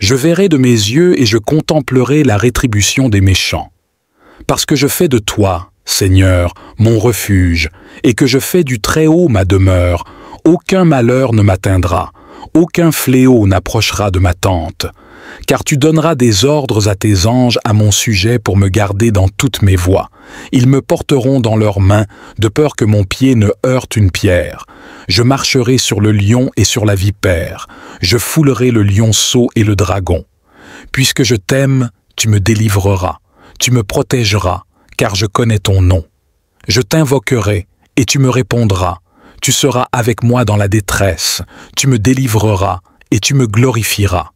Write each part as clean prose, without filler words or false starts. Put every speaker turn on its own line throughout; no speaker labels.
Je verrai de mes yeux et je contemplerai la rétribution des méchants. Parce que je fais de toi, Seigneur, mon refuge, et que je fais du Très-Haut ma demeure, aucun malheur ne m'atteindra, aucun fléau n'approchera de ma tente. Car tu donneras des ordres à tes anges à mon sujet pour me garder dans toutes mes voies. Ils me porteront dans leurs mains, de peur que mon pied ne heurte une pierre. Je marcherai sur le lion et sur la vipère. Je foulerai le lionceau et le dragon. Puisque je t'aime, tu me délivreras. Tu me protégeras, car je connais ton nom. Je t'invoquerai, et tu me répondras. Tu seras avec moi dans la détresse. Tu me délivreras, et tu me glorifieras.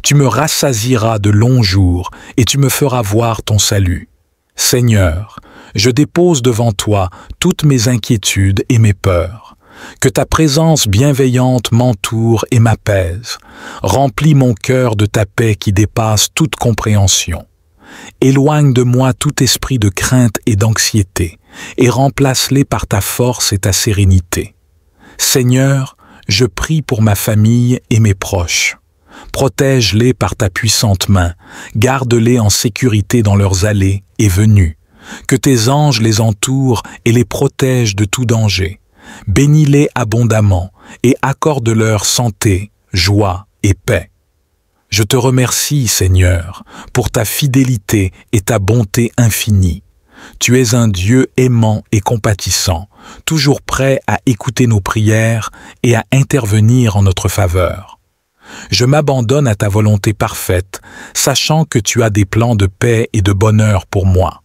Tu me rassasieras de longs jours, et tu me feras voir ton salut. Seigneur, je dépose devant toi toutes mes inquiétudes et mes peurs. Que ta présence bienveillante m'entoure et m'apaise. Remplis mon cœur de ta paix qui dépasse toute compréhension. Éloigne de moi tout esprit de crainte et d'anxiété, et remplace-les par ta force et ta sérénité. Seigneur, je prie pour ma famille et mes proches. Protège-les par ta puissante main, garde-les en sécurité dans leurs allées et venues. Que tes anges les entourent et les protègent de tout danger. Bénis-les abondamment et accorde-leur santé, joie et paix. Je te remercie, Seigneur, pour ta fidélité et ta bonté infinie. Tu es un Dieu aimant et compatissant, toujours prêt à écouter nos prières et à intervenir en notre faveur. Je m'abandonne à ta volonté parfaite, sachant que tu as des plans de paix et de bonheur pour moi.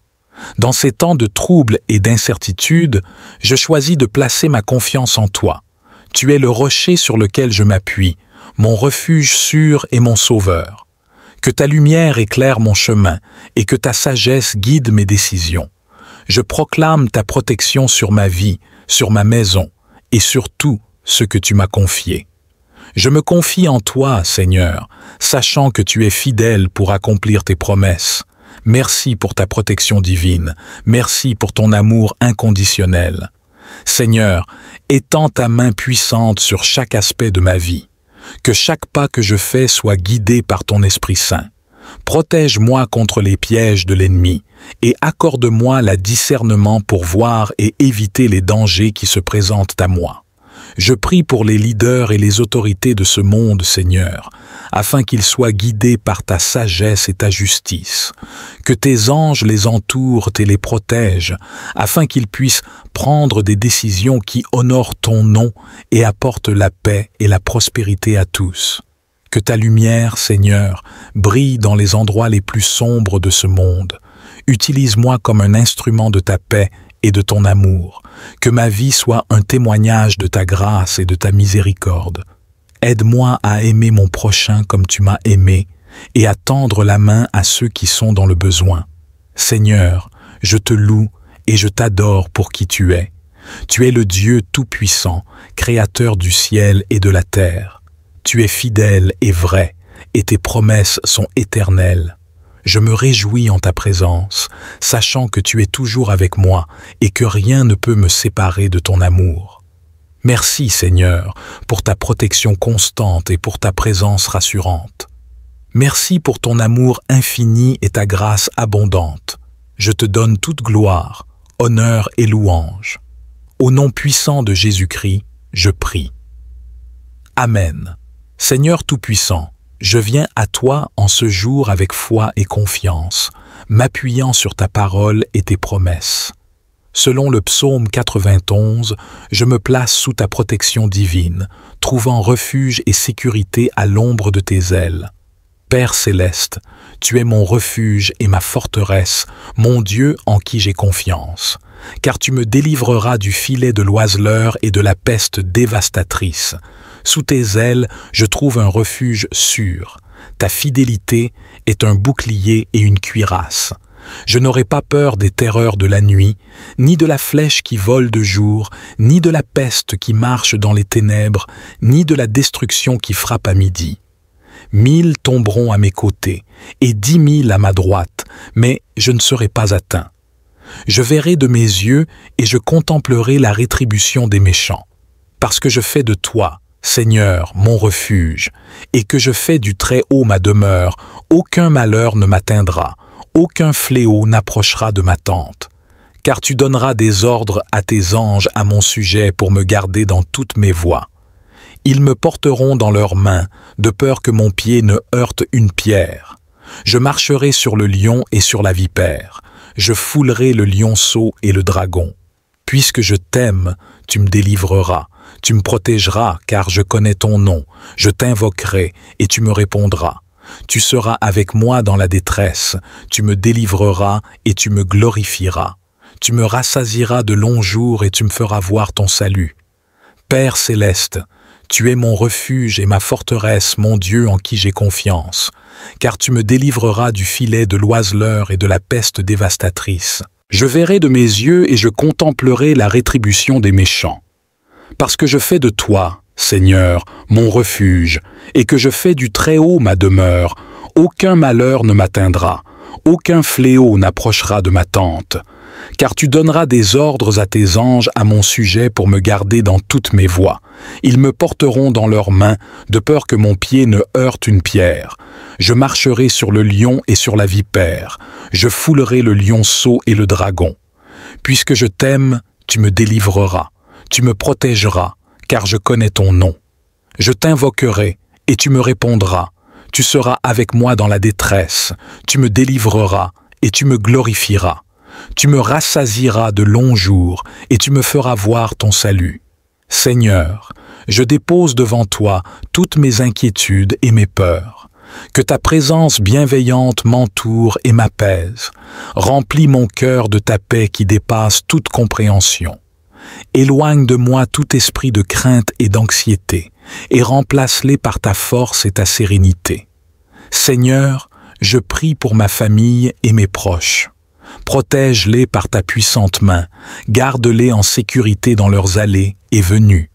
Dans ces temps de troubles et d'incertitude, je choisis de placer ma confiance en toi. Tu es le rocher sur lequel je m'appuie, mon refuge sûr et mon sauveur. Que ta lumière éclaire mon chemin et que ta sagesse guide mes décisions. Je proclame ta protection sur ma vie, sur ma maison et sur tout ce que tu m'as confié. Je me confie en toi, Seigneur, sachant que tu es fidèle pour accomplir tes promesses. Merci pour ta protection divine. Merci pour ton amour inconditionnel. Seigneur, étends ta main puissante sur chaque aspect de ma vie. Que chaque pas que je fais soit guidé par ton Esprit Saint. Protège-moi contre les pièges de l'ennemi et accorde-moi le discernement pour voir et éviter les dangers qui se présentent à moi. Je prie pour les leaders et les autorités de ce monde, Seigneur, afin qu'ils soient guidés par ta sagesse et ta justice. Que tes anges les entourent et les protègent, afin qu'ils puissent prendre des décisions qui honorent ton nom et apportent la paix et la prospérité à tous. Que ta lumière, Seigneur, brille dans les endroits les plus sombres de ce monde. Utilise-moi comme un instrument de ta paix et de ton amour. Que ma vie soit un témoignage de ta grâce et de ta miséricorde. Aide-moi à aimer mon prochain comme tu m'as aimé et à tendre la main à ceux qui sont dans le besoin. Seigneur, je te loue et je t'adore pour qui tu es. Tu es le Dieu tout-puissant, créateur du ciel et de la terre. Tu es fidèle et vrai, et tes promesses sont éternelles. Je me réjouis en ta présence, sachant que tu es toujours avec moi et que rien ne peut me séparer de ton amour. Merci, Seigneur, pour ta protection constante et pour ta présence rassurante. Merci pour ton amour infini et ta grâce abondante. Je te donne toute gloire, honneur et louange. Au nom puissant de Jésus-Christ, je prie. Amen. Seigneur Tout-Puissant, je viens à toi en ce jour avec foi et confiance, m'appuyant sur ta parole et tes promesses. Selon le psaume 91, je me place sous ta protection divine, trouvant refuge et sécurité à l'ombre de tes ailes. Père céleste, tu es mon refuge et ma forteresse, mon Dieu en qui j'ai confiance, car tu me délivreras du filet de l'oiseleur et de la peste dévastatrice. Sous tes ailes, je trouve un refuge sûr. Ta fidélité est un bouclier et une cuirasse. Je n'aurai pas peur des terreurs de la nuit, ni de la flèche qui vole de jour, ni de la peste qui marche dans les ténèbres, ni de la destruction qui frappe à midi. 1000 tomberont à mes côtés, et 10 000 à ma droite, mais je ne serai pas atteint. Je verrai de mes yeux et je contemplerai la rétribution des méchants. Parce que je fais de toi, Seigneur, mon refuge, et que je fais du Très-Haut ma demeure, aucun malheur ne m'atteindra, aucun fléau n'approchera de ma tente. Car tu donneras des ordres à tes anges à mon sujet pour me garder dans toutes mes voies. Ils me porteront dans leurs mains, de peur que mon pied ne heurte une pierre. Je marcherai sur le lion et sur la vipère. Je foulerai le lionceau et le dragon. Puisque je t'aime, tu me délivreras. Tu me protégeras, car je connais ton nom. Je t'invoquerai, et tu me répondras. Tu seras avec moi dans la détresse. Tu me délivreras, et tu me glorifieras. Tu me rassasieras de longs jours, et tu me feras voir ton salut. Père céleste, tu es mon refuge et ma forteresse, mon Dieu en qui j'ai confiance, car tu me délivreras du filet de l'oiseleur et de la peste dévastatrice. Je verrai de mes yeux et je contemplerai la rétribution des méchants. Parce que je fais de toi, Seigneur, mon refuge, et que je fais du Très-Haut ma demeure, aucun malheur ne m'atteindra, aucun fléau n'approchera de ma tente. Car tu donneras des ordres à tes anges à mon sujet pour me garder dans toutes mes voies. Ils me porteront dans leurs mains, de peur que mon pied ne heurte une pierre. Je marcherai sur le lion et sur la vipère. Je foulerai le lionceau et le dragon. Puisque je t'aime, tu me délivreras. Tu me protégeras, car je connais ton nom. Je t'invoquerai, et tu me répondras. Tu seras avec moi dans la détresse. Tu me délivreras, et tu me glorifieras. Tu me rassasieras de longs jours, et tu me feras voir ton salut. Seigneur, je dépose devant toi toutes mes inquiétudes et mes peurs. Que ta présence bienveillante m'entoure et m'apaise. Remplis mon cœur de ta paix qui dépasse toute compréhension. Éloigne de moi tout esprit de crainte et d'anxiété, et remplace-les par ta force et ta sérénité. Seigneur, je prie pour ma famille et mes proches. Protège-les par ta puissante main, garde-les en sécurité dans leurs allées et venues.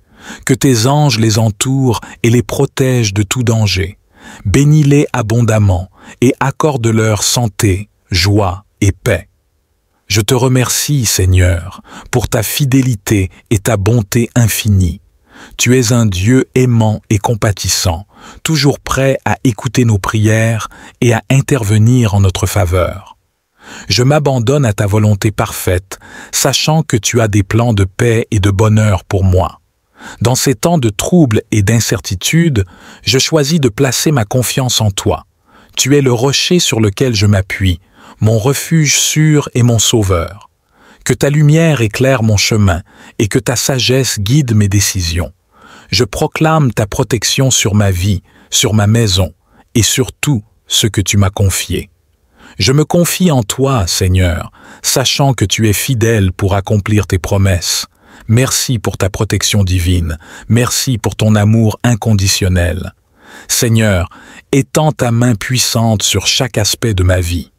Que tes anges les entourent et les protègent de tout danger. Bénis-les abondamment et accorde-leur santé, joie et paix. Je te remercie, Seigneur, pour ta fidélité et ta bonté infinie. Tu es un Dieu aimant et compatissant, toujours prêt à écouter nos prières et à intervenir en notre faveur. Je m'abandonne à ta volonté parfaite, sachant que tu as des plans de paix et de bonheur pour moi. Dans ces temps de troubles et d'incertitude, je choisis de placer ma confiance en toi. Tu es le rocher sur lequel je m'appuie, mon refuge sûr et mon sauveur. Que ta lumière éclaire mon chemin et que ta sagesse guide mes décisions. Je proclame ta protection sur ma vie, sur ma maison et sur tout ce que tu m'as confié. Je me confie en toi, Seigneur, sachant que tu es fidèle pour accomplir tes promesses. Merci pour ta protection divine. Merci pour ton amour inconditionnel. Seigneur, étends ta main puissante sur chaque aspect de ma vie.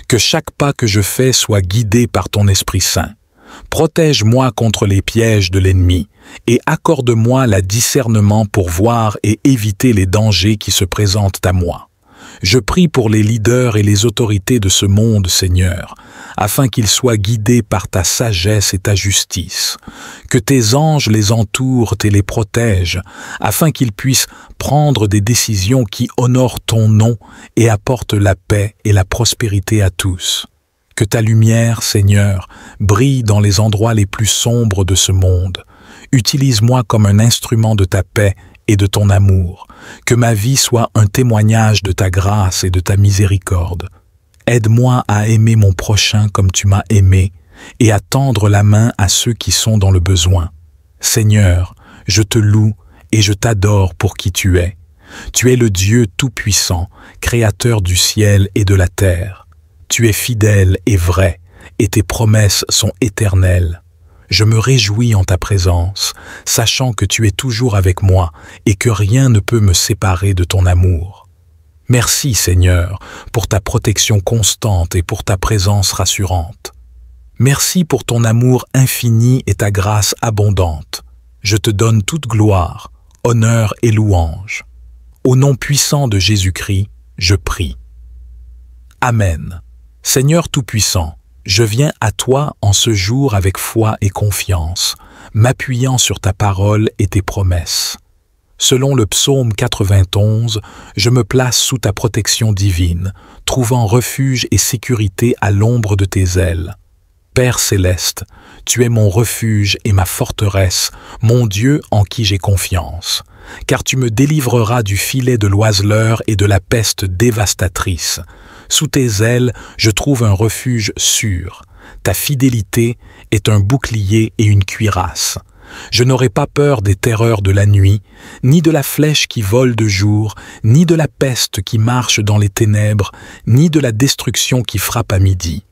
Que chaque pas que je fais soit guidé par ton Esprit Saint. Protège-moi contre les pièges de l'ennemi et accorde-moi le discernement pour voir et éviter les dangers qui se présentent à moi. Je prie pour les leaders et les autorités de ce monde, Seigneur, afin qu'ils soient guidés par ta sagesse et ta justice. Que tes anges les entourent et les protègent, afin qu'ils puissent prendre des décisions qui honorent ton nom et apportent la paix et la prospérité à tous. Que ta lumière, Seigneur, brille dans les endroits les plus sombres de ce monde. Utilise-moi comme un instrument de ta paix et de ton amour. Que ma vie soit un témoignage de ta grâce et de ta miséricorde. Aide-moi à aimer mon prochain comme tu m'as aimé et à tendre la main à ceux qui sont dans le besoin. Seigneur, je te loue et je t'adore pour qui tu es. Tu es le Dieu tout-puissant, créateur du ciel et de la terre. Tu es fidèle et vrai, et tes promesses sont éternelles. Je me réjouis en ta présence, sachant que tu es toujours avec moi et que rien ne peut me séparer de ton amour. Merci, Seigneur, pour ta protection constante et pour ta présence rassurante. Merci pour ton amour infini et ta grâce abondante. Je te donne toute gloire, honneur et louange. Au nom puissant de Jésus-Christ, je prie. Amen. Seigneur Tout-Puissant, je viens à toi en ce jour avec foi et confiance, m'appuyant sur ta parole et tes promesses. Selon le psaume 91, je me place sous ta protection divine, trouvant refuge et sécurité à l'ombre de tes ailes. Père céleste, tu es mon refuge et ma forteresse, mon Dieu en qui j'ai confiance, car tu me délivreras du filet de l'oiseleur et de la peste dévastatrice. Sous tes ailes, je trouve un refuge sûr. Ta fidélité est un bouclier et une cuirasse. Je n'aurai pas peur des terreurs de la nuit, ni de la flèche qui vole de jour, ni de la peste qui marche dans les ténèbres, ni de la destruction qui frappe à midi.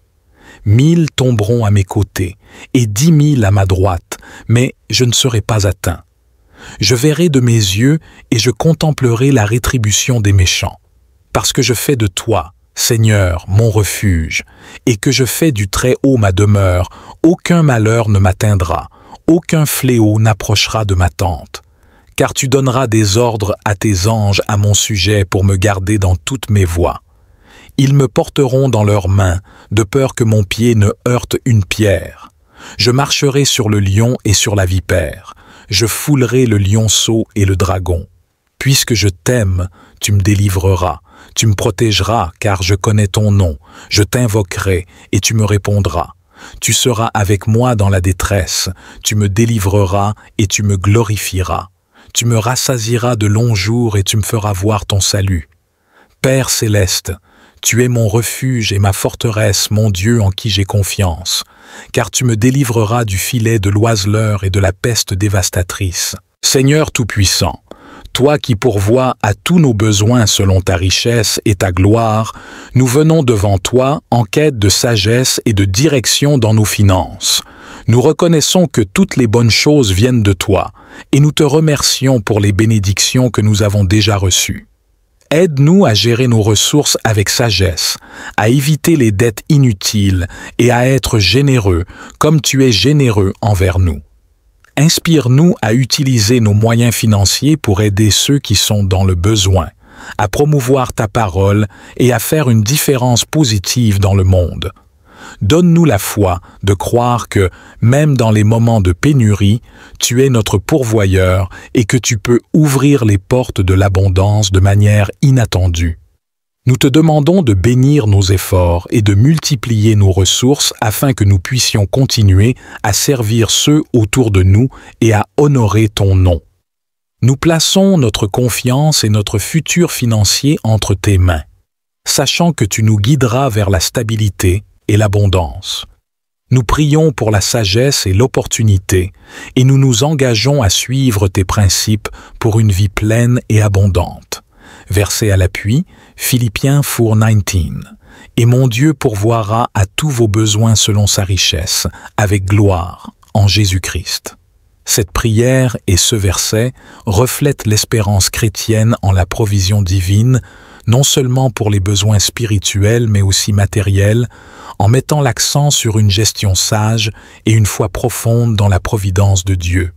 1000 tomberont à mes côtés, et 10 000 à ma droite, mais je ne serai pas atteint. Je verrai de mes yeux et je contemplerai la rétribution des méchants. Parce que je fais de toi, Seigneur, mon refuge, et que je fais du Très-Haut ma demeure, aucun malheur ne m'atteindra, aucun fléau n'approchera de ma tente. Car tu donneras des ordres à tes anges à mon sujet pour me garder dans toutes mes voies. Ils me porteront dans leurs mains, de peur que mon pied ne heurte une pierre. Je marcherai sur le lion et sur la vipère. Je foulerai le lionceau et le dragon. Puisque je t'aime, tu me délivreras. Tu me protégeras, car je connais ton nom. Je t'invoquerai, et tu me répondras. Tu seras avec moi dans la détresse. Tu me délivreras, et tu me glorifieras. Tu me rassasieras de longs jours, et tu me feras voir ton salut. Père céleste, tu es mon refuge et ma forteresse, mon Dieu en qui j'ai confiance, car tu me délivreras du filet de l'oiseleur et de la peste dévastatrice. Seigneur Tout-Puissant, toi qui pourvois à tous nos besoins selon ta richesse et ta gloire, nous venons devant toi en quête de sagesse et de direction dans nos finances. Nous reconnaissons que toutes les bonnes choses viennent de toi, et nous te remercions pour les bénédictions que nous avons déjà reçues. Aide-nous à gérer nos ressources avec sagesse, à éviter les dettes inutiles et à être généreux comme tu es généreux envers nous. Inspire-nous à utiliser nos moyens financiers pour aider ceux qui sont dans le besoin, à promouvoir ta parole et à faire une différence positive dans le monde. Donne-nous la foi de croire que, même dans les moments de pénurie, tu es notre pourvoyeur et que tu peux ouvrir les portes de l'abondance de manière inattendue. Nous te demandons de bénir nos efforts et de multiplier nos ressources afin que nous puissions continuer à servir ceux autour de nous et à honorer ton nom. Nous plaçons notre confiance et notre futur financier entre tes mains, sachant que tu nous guideras vers la stabilité et l'abondance. Nous prions pour la sagesse et l'opportunité, et nous nous engageons à suivre tes principes pour une vie pleine et abondante. Verset à l'appui, Philippiens 4:19. Et mon Dieu pourvoira à tous vos besoins selon sa richesse, avec gloire, en Jésus-Christ. Cette prière et ce verset reflètent l'espérance chrétienne en la provision divine, non seulement pour les besoins spirituels mais aussi matériels, en mettant l'accent sur une gestion sage et une foi profonde dans la providence de Dieu.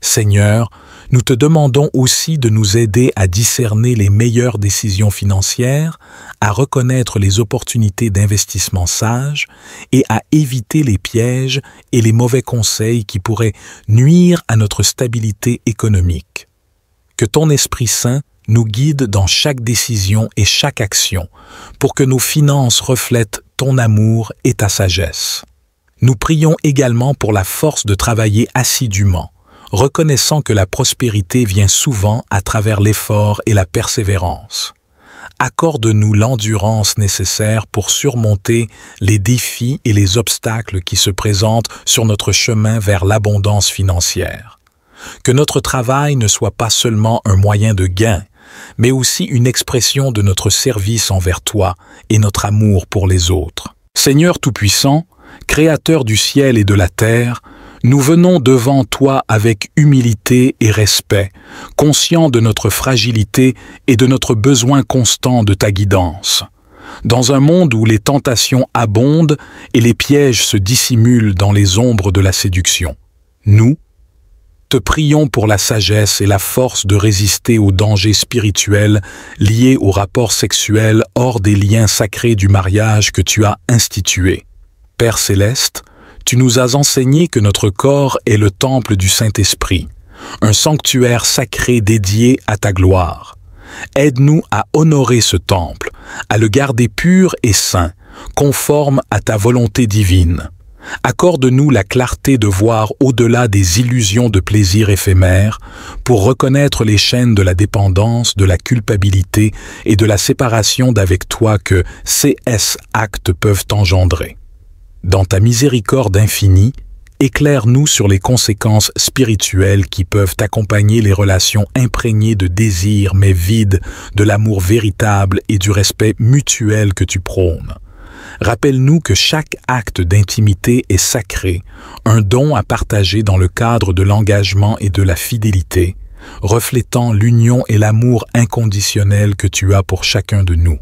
Seigneur, nous te demandons aussi de nous aider à discerner les meilleures décisions financières, à reconnaître les opportunités d'investissement sages et à éviter les pièges et les mauvais conseils qui pourraient nuire à notre stabilité économique. Que ton Esprit Saint nous guide dans chaque décision et chaque action pour que nos finances reflètent ton amour et ta sagesse. Nous prions également pour la force de travailler assidûment, reconnaissant que la prospérité vient souvent à travers l'effort et la persévérance. Accorde-nous l'endurance nécessaire pour surmonter les défis et les obstacles qui se présentent sur notre chemin vers l'abondance financière. Que notre travail ne soit pas seulement un moyen de gain, mais aussi une expression de notre service envers toi et notre amour pour les autres. Seigneur Tout-Puissant, Créateur du ciel et de la terre, nous venons devant toi avec humilité et respect, conscients de notre fragilité et de notre besoin constant de ta guidance. Dans un monde où les tentations abondent et les pièges se dissimulent dans les ombres de la séduction, nous te prions pour la sagesse et la force de résister aux dangers spirituels liés aux rapports sexuels hors des liens sacrés du mariage que tu as institués. Père céleste, tu nous as enseigné que notre corps est le temple du Saint-Esprit. un sanctuaire sacré dédié à ta gloire. Aide-nous à honorer ce temple, à le garder pur et saint, conforme à ta volonté divine. Accorde-nous la clarté de voir au-delà des illusions de plaisir éphémères pour reconnaître les chaînes de la dépendance, de la culpabilité et de la séparation d'avec toi que ces actes peuvent engendrer. Dans ta miséricorde infinie, éclaire-nous sur les conséquences spirituelles qui peuvent accompagner les relations imprégnées de désir mais vides de l'amour véritable et du respect mutuel que tu prônes. Rappelle-nous que chaque acte d'intimité est sacré, un don à partager dans le cadre de l'engagement et de la fidélité, reflétant l'union et l'amour inconditionnel que tu as pour chacun de nous.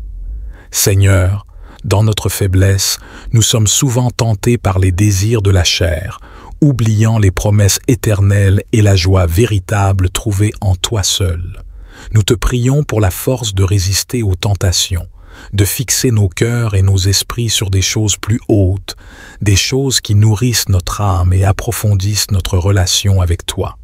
Seigneur, dans notre faiblesse, nous sommes souvent tentés par les désirs de la chair, oubliant les promesses éternelles et la joie véritable trouvée en toi seul. Nous te prions pour la force de résister aux tentations, de fixer nos cœurs et nos esprits sur des choses plus hautes, des choses qui nourrissent notre âme et approfondissent notre relation avec toi.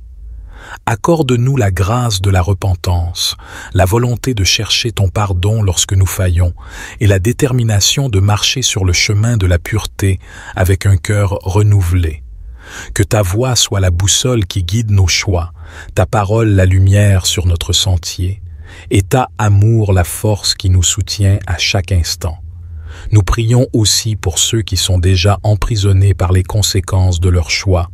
Accorde-nous la grâce de la repentance, la volonté de chercher ton pardon lorsque nous faillons et la détermination de marcher sur le chemin de la pureté avec un cœur renouvelé. Que ta voix soit la boussole qui guide nos choix, ta parole la lumière sur notre sentier, et ta amour la force qui nous soutient à chaque instant. Nous prions aussi pour ceux qui sont déjà emprisonnés par les conséquences de leurs choix,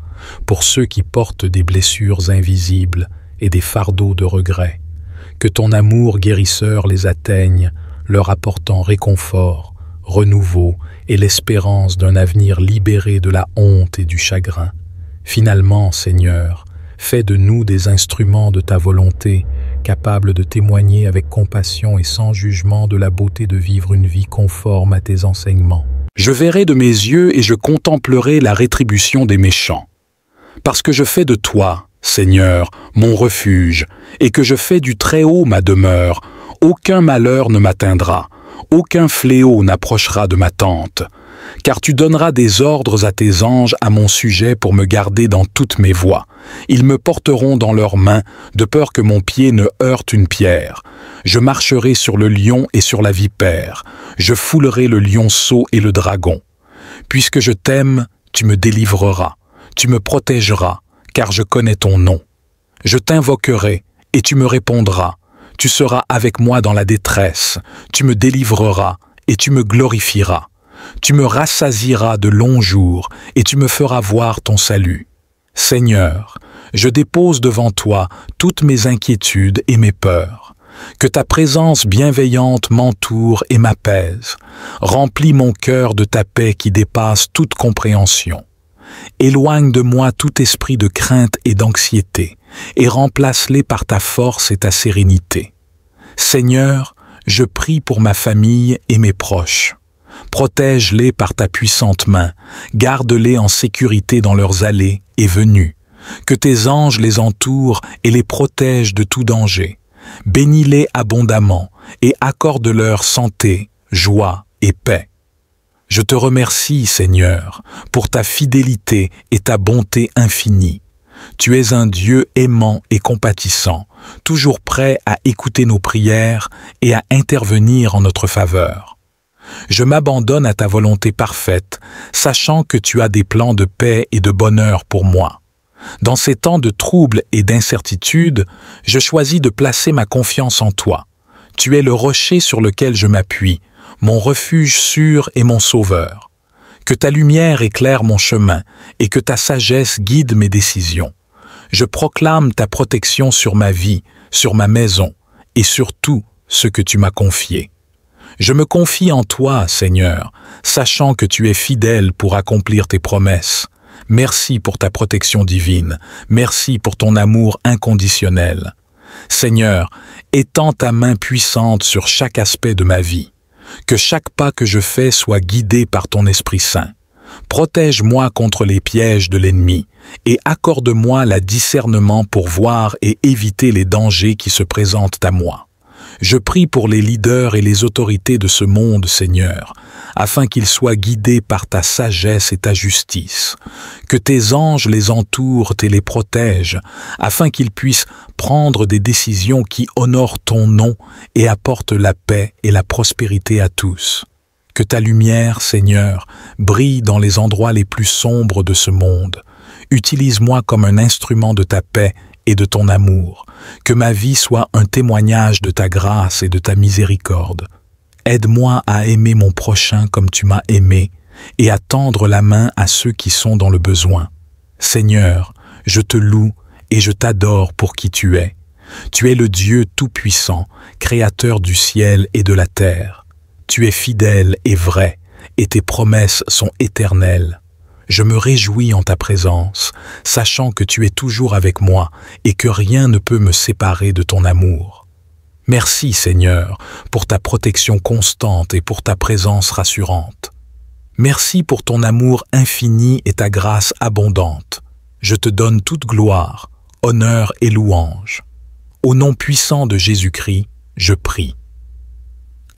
pour ceux qui portent des blessures invisibles et des fardeaux de regret. Que ton amour guérisseur les atteigne, leur apportant réconfort, renouveau et l'espérance d'un avenir libéré de la honte et du chagrin. Finalement, Seigneur, fais de nous des instruments de ta volonté, capables de témoigner avec compassion et sans jugement de la beauté de vivre une vie conforme à tes enseignements. Je verrai de mes yeux et je contemplerai la rétribution des méchants. Parce que je fais de toi, Seigneur, mon refuge, et que je fais du Très-Haut ma demeure, aucun malheur ne m'atteindra, aucun fléau n'approchera de ma tente. Car tu donneras des ordres à tes anges à mon sujet pour me garder dans toutes mes voies. Ils me porteront dans leurs mains, de peur que mon pied ne heurte une pierre. Je marcherai sur le lion et sur la vipère. Je foulerai le lionceau et le dragon. Puisque je t'aime, tu me délivreras. Tu me protégeras, car je connais ton nom. Je t'invoquerai, et tu me répondras. Tu seras avec moi dans la détresse. Tu me délivreras, et tu me glorifieras. Tu me rassasieras de longs jours, et tu me feras voir ton salut. Seigneur, je dépose devant toi toutes mes inquiétudes et mes peurs. Que ta présence bienveillante m'entoure et m'apaise. Remplis mon cœur de ta paix qui dépasse toute compréhension. Éloigne de moi tout esprit de crainte et d'anxiété, et remplace-les par ta force et ta sérénité. Seigneur, je prie pour ma famille et mes proches. Protège-les par ta puissante main, garde-les en sécurité dans leurs allées et venues. Que tes anges les entourent et les protègent de tout danger. Bénis-les abondamment et accorde-leur santé, joie et paix. Je te remercie, Seigneur, pour ta fidélité et ta bonté infinie. Tu es un Dieu aimant et compatissant, toujours prêt à écouter nos prières et à intervenir en notre faveur. Je m'abandonne à ta volonté parfaite, sachant que tu as des plans de paix et de bonheur pour moi. Dans ces temps de troubles et d'incertitude, je choisis de placer ma confiance en toi. Tu es le rocher sur lequel je m'appuie, mon refuge sûr et mon sauveur. Que ta lumière éclaire mon chemin et que ta sagesse guide mes décisions. Je proclame ta protection sur ma vie, sur ma maison et sur tout ce que tu m'as confié. Je me confie en toi, Seigneur, sachant que tu es fidèle pour accomplir tes promesses. Merci pour ta protection divine. Merci pour ton amour inconditionnel. Seigneur, étends ta main puissante sur chaque aspect de ma vie. Que chaque pas que je fais soit guidé par ton Esprit Saint. Protège-moi contre les pièges de l'ennemi et accorde-moi le discernement pour voir et éviter les dangers qui se présentent à moi. Je prie pour les leaders et les autorités de ce monde, Seigneur, afin qu'ils soient guidés par ta sagesse et ta justice. Que tes anges les entourent et les protègent, afin qu'ils puissent prendre des décisions qui honorent ton nom et apportent la paix et la prospérité à tous. Que ta lumière, Seigneur, brille dans les endroits les plus sombres de ce monde. Utilise-moi comme un instrument de ta paix et de ton amour. Que ma vie soit un témoignage de ta grâce et de ta miséricorde. Aide-moi à aimer mon prochain comme tu m'as aimé et à tendre la main à ceux qui sont dans le besoin. Seigneur, je te loue et je t'adore pour qui tu es. Tu es le Dieu tout-puissant, créateur du ciel et de la terre. Tu es fidèle et vrai, et tes promesses sont éternelles. Je me réjouis en ta présence, sachant que tu es toujours avec moi et que rien ne peut me séparer de ton amour. Merci, Seigneur, pour ta protection constante et pour ta présence rassurante. Merci pour ton amour infini et ta grâce abondante. Je te donne toute gloire, honneur et louange. Au nom puissant de Jésus-Christ, je prie.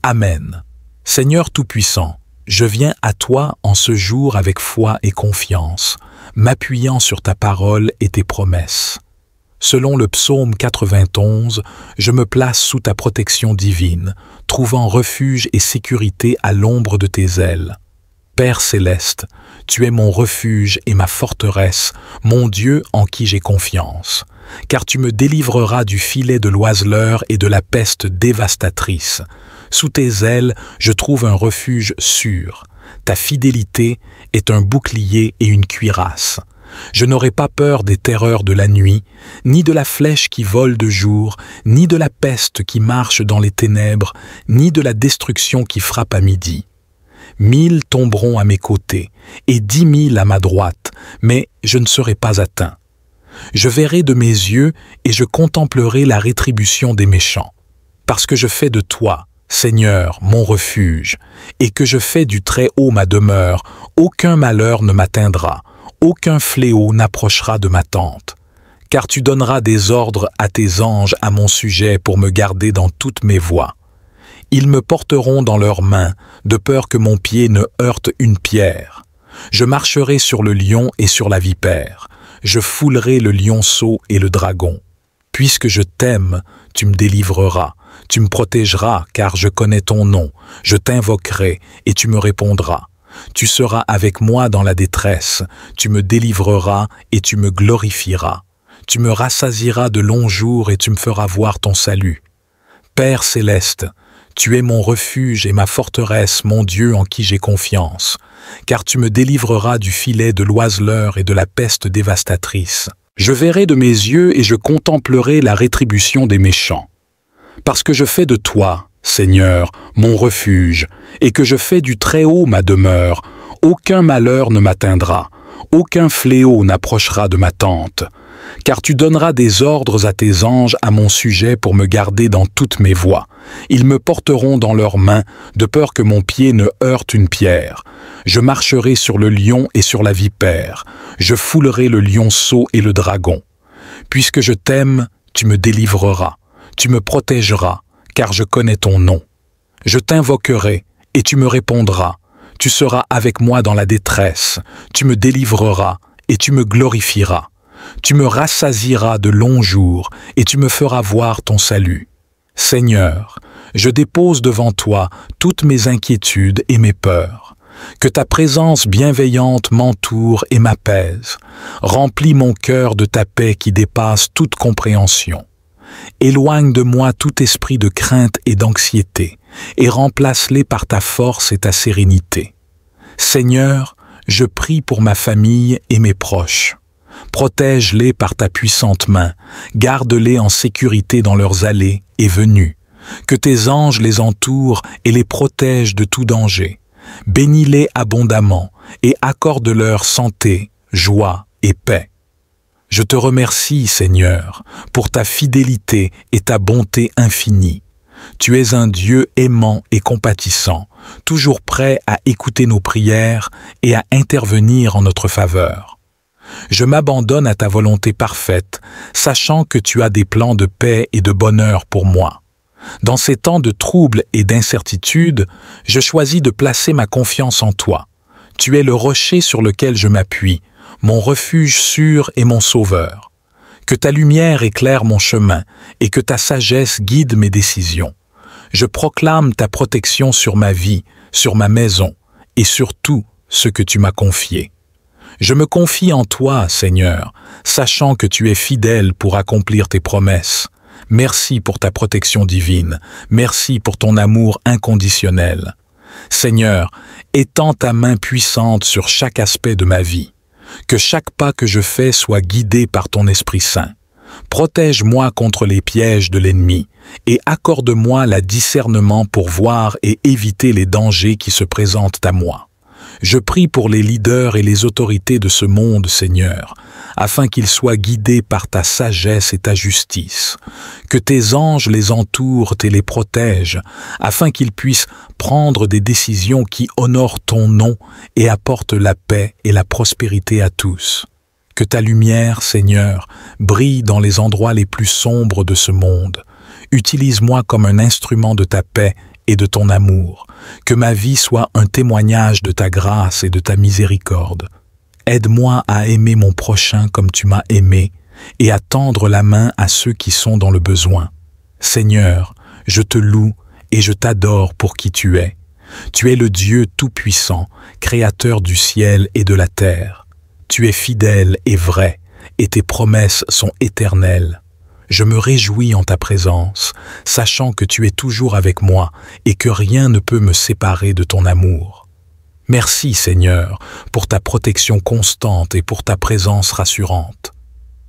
Amen. Seigneur Tout-Puissant, je viens à toi en ce jour avec foi et confiance, m'appuyant sur ta parole et tes promesses. Selon le psaume 91, je me place sous ta protection divine, trouvant refuge et sécurité à l'ombre de tes ailes. Père céleste, tu es mon refuge et ma forteresse, mon Dieu en qui j'ai confiance, car tu me délivreras du filet de l'oiseleur et de la peste dévastatrice. Sous tes ailes, je trouve un refuge sûr. Ta fidélité est un bouclier et une cuirasse. Je n'aurai pas peur des terreurs de la nuit, ni de la flèche qui vole de jour, ni de la peste qui marche dans les ténèbres, ni de la destruction qui frappe à midi. 1000 tomberont à mes côtés, et 10 000 à ma droite, mais je ne serai pas atteint. Je verrai de mes yeux et je contemplerai la rétribution des méchants, parce que je fais de toi, Seigneur, mon refuge, et que je fais du Très-Haut ma demeure, aucun malheur ne m'atteindra, aucun fléau n'approchera de ma tente. Car tu donneras des ordres à tes anges à mon sujet pour me garder dans toutes mes voies. Ils me porteront dans leurs mains, de peur que mon pied ne heurte une pierre. Je marcherai sur le lion et sur la vipère. Je foulerai le lionceau et le dragon. Puisque je t'aime, tu me délivreras. Tu me protégeras, car je connais ton nom. Je t'invoquerai, et tu me répondras. Tu seras avec moi dans la détresse. Tu me délivreras, et tu me glorifieras. Tu me rassasieras de longs jours, et tu me feras voir ton salut. Père céleste, tu es mon refuge et ma forteresse, mon Dieu en qui j'ai confiance, car tu me délivreras du filet de l'oiseleur et de la peste dévastatrice. Je verrai de mes yeux et je contemplerai la rétribution des méchants. Parce que je fais de toi, Seigneur, mon refuge, et que je fais du Très-Haut ma demeure, aucun malheur ne m'atteindra, aucun fléau n'approchera de ma tente. Car tu donneras des ordres à tes anges à mon sujet pour me garder dans toutes mes voies. Ils me porteront dans leurs mains, de peur que mon pied ne heurte une pierre. Je marcherai sur le lion et sur la vipère. Je foulerai le lionceau et le dragon. Puisque je t'aime, tu me délivreras. Tu me protégeras, car je connais ton nom. Je t'invoquerai, et tu me répondras. Tu seras avec moi dans la détresse. Tu me délivreras, et tu me glorifieras. Tu me rassasieras de longs jours, et tu me feras voir ton salut. Seigneur, je dépose devant toi toutes mes inquiétudes et mes peurs. Que ta présence bienveillante m'entoure et m'apaise. Remplis mon cœur de ta paix qui dépasse toute compréhension. Éloigne de moi tout esprit de crainte et d'anxiété, et remplace-les par ta force et ta sérénité. Seigneur, je prie pour ma famille et mes proches. Protège-les par ta puissante main, garde-les en sécurité dans leurs allées et venues. Que tes anges les entourent et les protègent de tout danger. Bénis-les abondamment et accorde-leur santé, joie et paix. Je te remercie, Seigneur, pour ta fidélité et ta bonté infinie. Tu es un Dieu aimant et compatissant, toujours prêt à écouter nos prières et à intervenir en notre faveur. Je m'abandonne à ta volonté parfaite, sachant que tu as des plans de paix et de bonheur pour moi. Dans ces temps de trouble et d'incertitude, je choisis de placer ma confiance en toi. Tu es le rocher sur lequel je m'appuie, mon refuge sûr et mon sauveur. Que ta lumière éclaire mon chemin et que ta sagesse guide mes décisions. Je proclame ta protection sur ma vie, sur ma maison et sur tout ce que tu m'as confié. Je me confie en toi, Seigneur, sachant que tu es fidèle pour accomplir tes promesses. Merci pour ta protection divine. Merci pour ton amour inconditionnel. Seigneur, étends ta main puissante sur chaque aspect de ma vie. Que chaque pas que je fais soit guidé par ton Esprit Saint. Protège-moi contre les pièges de l'ennemi et accorde-moi le discernement pour voir et éviter les dangers qui se présentent à moi. Je prie pour les leaders et les autorités de ce monde, Seigneur, afin qu'ils soient guidés par ta sagesse et ta justice. Que tes anges les entourent et les protègent, afin qu'ils puissent prendre des décisions qui honorent ton nom et apportent la paix et la prospérité à tous. Que ta lumière, Seigneur, brille dans les endroits les plus sombres de ce monde. Utilise-moi comme un instrument de ta paix et de ton amour. Que ma vie soit un témoignage de ta grâce et de ta miséricorde. Aide-moi à aimer mon prochain comme tu m'as aimé et à tendre la main à ceux qui sont dans le besoin. Seigneur, je te loue et je t'adore pour qui tu es. Tu es le Dieu tout-puissant, créateur du ciel et de la terre. Tu es fidèle et vrai, et tes promesses sont éternelles. Je me réjouis en ta présence, sachant que tu es toujours avec moi et que rien ne peut me séparer de ton amour. Merci, Seigneur, pour ta protection constante et pour ta présence rassurante.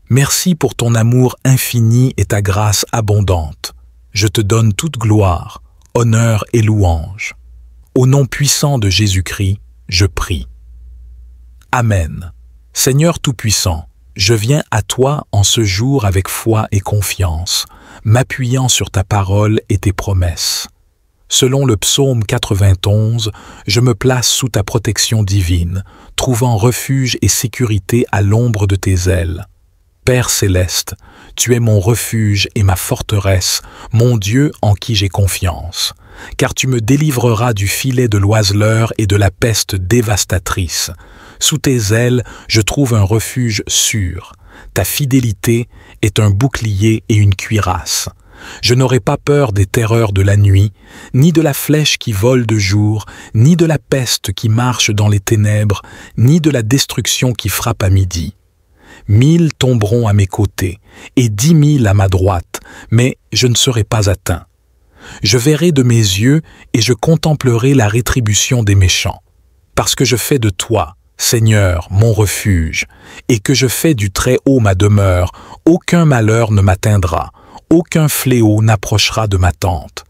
Merci pour ton amour infini et ta grâce abondante. Je te donne toute gloire, honneur et louange. Au nom puissant de Jésus-Christ, je prie. Amen. Seigneur Tout-Puissant, je viens à toi en ce jour avec foi et confiance, m'appuyant sur ta parole et tes promesses. Selon le psaume 91, je me place sous ta protection divine, trouvant refuge et sécurité à l'ombre de tes ailes. Père céleste, tu es mon refuge et ma forteresse, mon Dieu en qui j'ai confiance, car tu me délivreras du filet de l'oiseleur et de la peste dévastatrice. Sous tes ailes, je trouve un refuge sûr. Ta fidélité est un bouclier et une cuirasse. Je n'aurai pas peur des terreurs de la nuit, ni de la flèche qui vole de jour, ni de la peste qui marche dans les ténèbres, ni de la destruction qui frappe à midi. 1000 tomberont à mes côtés, et 10 000 à ma droite, mais je ne serai pas atteint. Je verrai de mes yeux et je contemplerai la rétribution des méchants, parce que je fais de toi, Seigneur, mon refuge, et que je fais du Très-Haut ma demeure, aucun malheur ne m'atteindra, aucun fléau n'approchera de ma tente.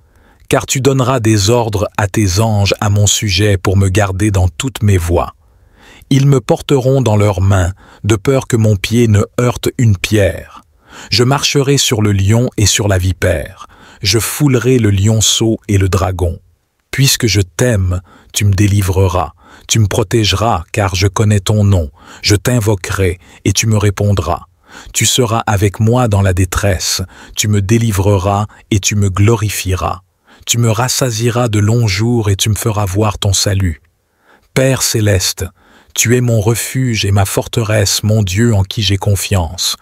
Car tu donneras des ordres à tes anges à mon sujet pour me garder dans toutes mes voies. Ils me porteront dans leurs mains, de peur que mon pied ne heurte une pierre. Je marcherai sur le lion et sur la vipère. Je foulerai le lionceau et le dragon. Puisque je t'aime, tu me délivreras. Tu me protégeras, car je connais ton nom. Je t'invoquerai, et tu me répondras. Tu seras avec moi dans la détresse. Tu me délivreras, et tu me glorifieras. Tu me rassasieras de longs jours, et tu me feras voir ton salut. Père céleste, tu es mon refuge et ma forteresse, mon Dieu en qui j'ai confiance,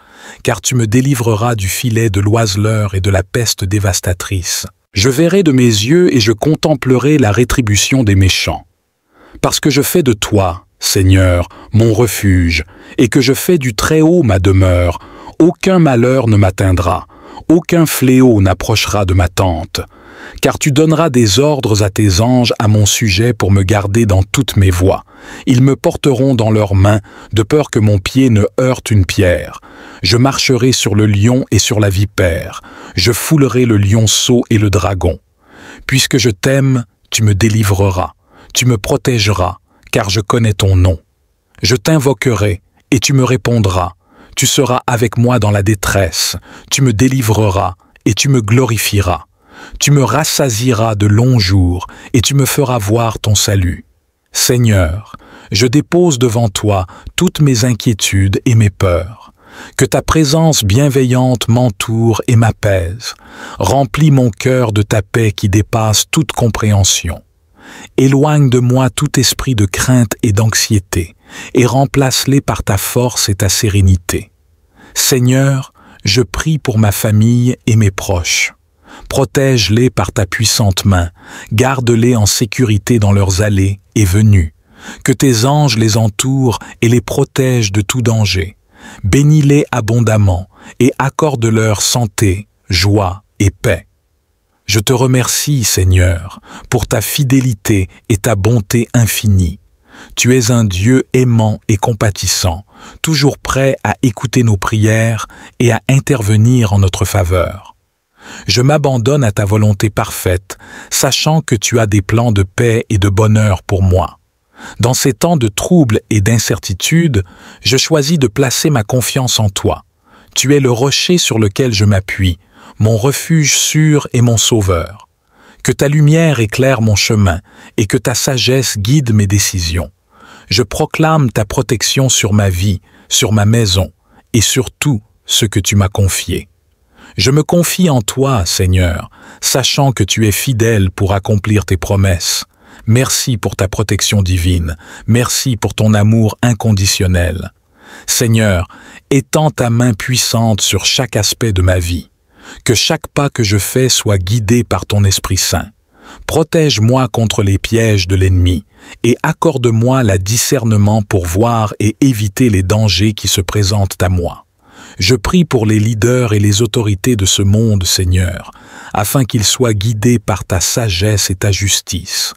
car tu me délivreras du filet de l'oiseleur et de la peste dévastatrice. Je verrai de mes yeux et je contemplerai la rétribution des méchants. Parce que je fais de toi, Seigneur, mon refuge, et que je fais du Très-Haut ma demeure, aucun malheur ne m'atteindra, aucun fléau n'approchera de ma tente. Car tu donneras des ordres à tes anges à mon sujet pour me garder dans toutes mes voies. Ils me porteront dans leurs mains, de peur que mon pied ne heurte une pierre. Je marcherai sur le lion et sur la vipère. Je foulerai le lionceau et le dragon. Puisque je t'aime, tu me délivreras. Tu me protégeras, car je connais ton nom. Je t'invoquerai, et tu me répondras. Tu seras avec moi dans la détresse. Tu me délivreras, et tu me glorifieras. Tu me rassasieras de longs jours, et tu me feras voir ton salut. Seigneur, je dépose devant toi toutes mes inquiétudes et mes peurs. Que ta présence bienveillante m'entoure et m'apaise. Remplis mon cœur de ta paix qui dépasse toute compréhension. Éloigne de moi tout esprit de crainte et d'anxiété, et remplace-les par ta force et ta sérénité. Seigneur, je prie pour ma famille et mes proches. Protège-les par ta puissante main, garde-les en sécurité dans leurs allées et venues. Que tes anges les entourent et les protègent de tout danger. Bénis-les abondamment et accorde-leur santé, joie et paix. Je te remercie, Seigneur, pour ta fidélité et ta bonté infinie. Tu es un Dieu aimant et compatissant, toujours prêt à écouter nos prières et à intervenir en notre faveur. Je m'abandonne à ta volonté parfaite, sachant que tu as des plans de paix et de bonheur pour moi. Dans ces temps de troubles et d'incertitude, je choisis de placer ma confiance en toi. Tu es le rocher sur lequel je m'appuie, mon refuge sûr et mon sauveur. Que ta lumière éclaire mon chemin et que ta sagesse guide mes décisions. Je proclame ta protection sur ma vie, sur ma maison et sur tout ce que tu m'as confié. Je me confie en toi, Seigneur, sachant que tu es fidèle pour accomplir tes promesses. Merci pour ta protection divine. Merci pour ton amour inconditionnel. Seigneur, étends ta main puissante sur chaque aspect de ma vie. Que chaque pas que je fais soit guidé par ton Esprit Saint. Protège-moi contre les pièges de l'ennemi et accorde-moi le discernement pour voir et éviter les dangers qui se présentent à moi. Je prie pour les leaders et les autorités de ce monde, Seigneur, afin qu'ils soient guidés par ta sagesse et ta justice.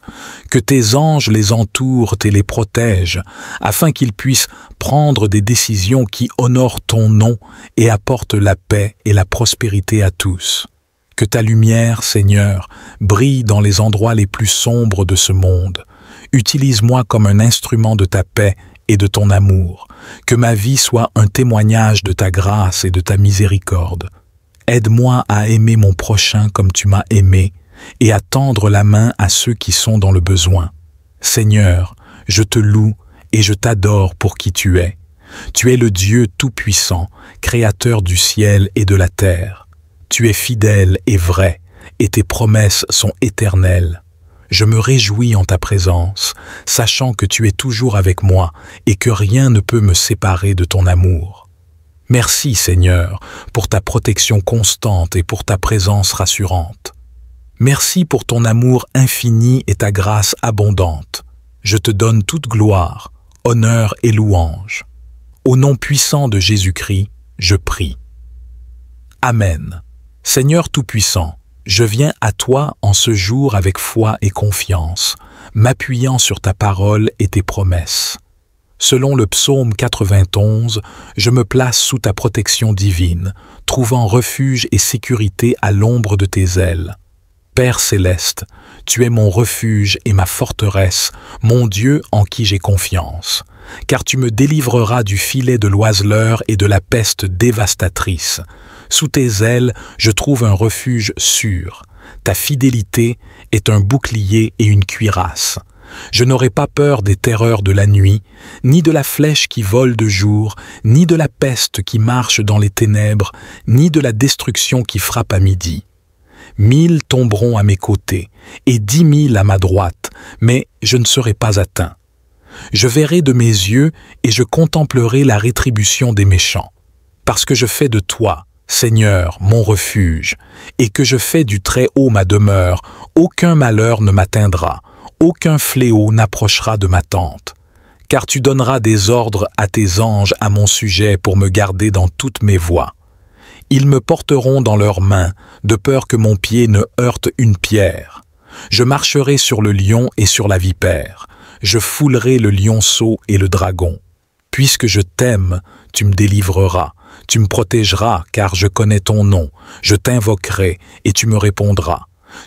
Que tes anges les entourent et les protègent, afin qu'ils puissent prendre des décisions qui honorent ton nom et apportent la paix et la prospérité à tous. Que ta lumière, Seigneur, brille dans les endroits les plus sombres de ce monde. Utilise-moi comme un instrument de ta paix et de ton amour. Que ma vie soit un témoignage de ta grâce et de ta miséricorde. Aide-moi à aimer mon prochain comme tu m'as aimé et à tendre la main à ceux qui sont dans le besoin. Seigneur, je te loue et je t'adore pour qui tu es. Tu es le Dieu tout-puissant, créateur du ciel et de la terre. Tu es fidèle et vrai, et tes promesses sont éternelles. Je me réjouis en ta présence, sachant que tu es toujours avec moi et que rien ne peut me séparer de ton amour. Merci, Seigneur, pour ta protection constante et pour ta présence rassurante. Merci pour ton amour infini et ta grâce abondante. Je te donne toute gloire, honneur et louange. Au nom puissant de Jésus-Christ, je prie. Amen. Seigneur Tout-Puissant, je viens à toi en ce jour avec foi et confiance, m'appuyant sur ta parole et tes promesses. Selon le psaume 91, je me place sous ta protection divine, trouvant refuge et sécurité à l'ombre de tes ailes. Père céleste, tu es mon refuge et ma forteresse, mon Dieu en qui j'ai confiance, car tu me délivreras du filet de l'oiseleur et de la peste dévastatrice. Sous tes ailes, je trouve un refuge sûr. Ta fidélité est un bouclier et une cuirasse. Je n'aurai pas peur des terreurs de la nuit, ni de la flèche qui vole de jour, ni de la peste qui marche dans les ténèbres, ni de la destruction qui frappe à midi. 1000 tomberont à mes côtés, et 10 000 à ma droite, mais je ne serai pas atteint. Je verrai de mes yeux et je contemplerai la rétribution des méchants. Parce que je fais de toi, Seigneur, mon refuge, et que je fais du Très-Haut ma demeure, aucun malheur ne m'atteindra, aucun fléau n'approchera de ma tente. Car tu donneras des ordres à tes anges à mon sujet pour me garder dans toutes mes voies. Ils me porteront dans leurs mains, de peur que mon pied ne heurte une pierre. Je marcherai sur le lion et sur la vipère. Je foulerai le lionceau et le dragon. Puisque je t'aime, tu me délivreras. Tu me protégeras, car je connais ton nom. Je t'invoquerai, et tu me répondras.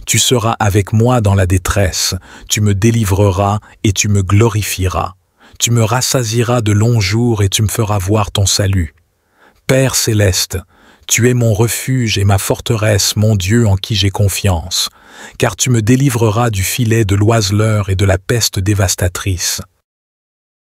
Tu seras avec moi dans la détresse. Tu me délivreras, et tu me glorifieras. Tu me rassasieras de longs jours, et tu me feras voir ton salut. Père céleste, tu es mon refuge et ma forteresse, mon Dieu en qui j'ai confiance, car tu me délivreras du filet de l'oiseleur et de la peste dévastatrice.